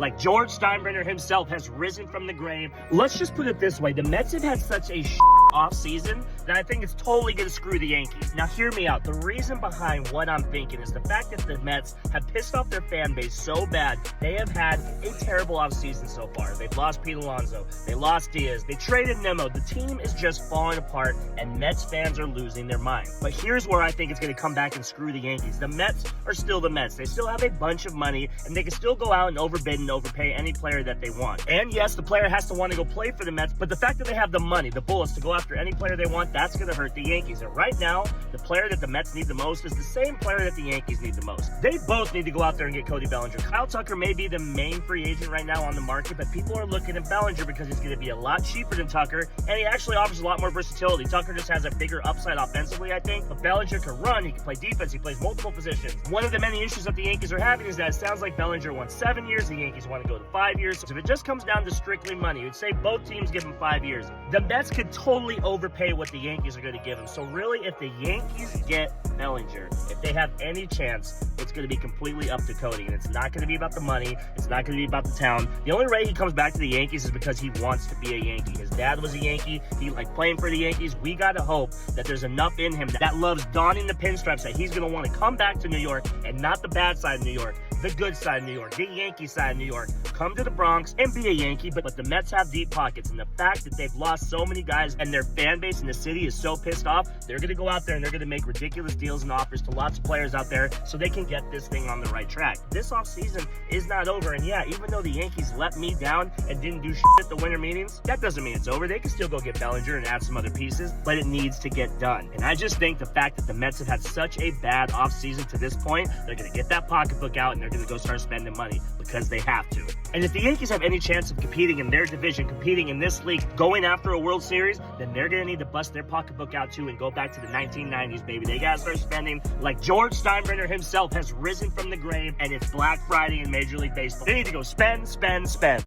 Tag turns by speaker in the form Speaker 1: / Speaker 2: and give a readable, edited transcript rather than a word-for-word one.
Speaker 1: like George Steinbrenner himself has risen from the grave. Let's just put it this way. The Mets have had such a off season that I think it's totally going to screw the Yankees. Now hear me out. The reason behind what I'm thinking is the fact that the Mets have pissed off their fan base so bad. They have had a terrible offseason so far. They've lost Pete Alonso. They lost Diaz. They traded Nemo. The team is just falling apart and Mets fans are losing their mind. But here's where I think it's going to come back and screw the Yankees. The Mets are still the Mets. They still have a bunch of money and they can still go out and overbid and overpay any player that they want. And yes, the player has to want to go play for the Mets, but the fact that they have the money, the bullets to go after any player they want, that's going to hurt the Yankees. And right now, the player that the Mets need the most is the same player that the Yankees need the most. They both need to go out there and get Cody Bellinger. Kyle Tucker may be the main free agent right now on the market, but people are looking at Bellinger because he's going to be a lot cheaper than Tucker, and he actually offers a lot more versatility. Tucker just has a bigger upside offensively, I think, but Bellinger can run, he can play defense, he plays multiple positions. One of the many issues that the Yankees are having is that it sounds like Bellinger wants 7 years, the Yankees want to go to 5 years. So if it just comes down to strictly money, you'd say both teams give him 5 years. The Mets could totally overpay what the Yankees are going to give him. So really, if the Yankees get Bellinger, if they have any chance, it's going to be completely up to Cody. And it's not going to be about the money. It's not going to be about the town. The only way he comes back to the Yankees is because he wants to be a Yankee. His dad was a Yankee. He liked playing for the Yankees. We got to hope that there's enough in him that loves donning the pinstripes that he's going to want to come back to New York, and not the bad side of New York, the good side of New York, the Yankee side of New York. Come to the Bronx and be a Yankee, but the Mets have deep pockets, and the fact that they've lost so many guys and their fan base in the city is so pissed off, they're going to go out there and they're going to make ridiculous deals and offers to lots of players out there so they can get this thing on the right track. This offseason is not over, and yeah, even though the Yankees let me down and didn't do shit at the winter meetings, that doesn't mean it's over. They can still go get Bellinger and add some other pieces, but it needs to get done. And I just think the fact that the Mets have had such a bad offseason to this point, they're going to get that pocketbook out and they're going to go start spending money because they have to. And if the Yankees have any chance of competing in their division, competing in this league, going after a World Series, then they're going to need to bust their pocketbook out too and go back to the 1990s, baby. They got to start spending like George Steinbrenner himself has risen from the grave, and it's Black Friday in Major League Baseball. They need to go spend, spend, spend.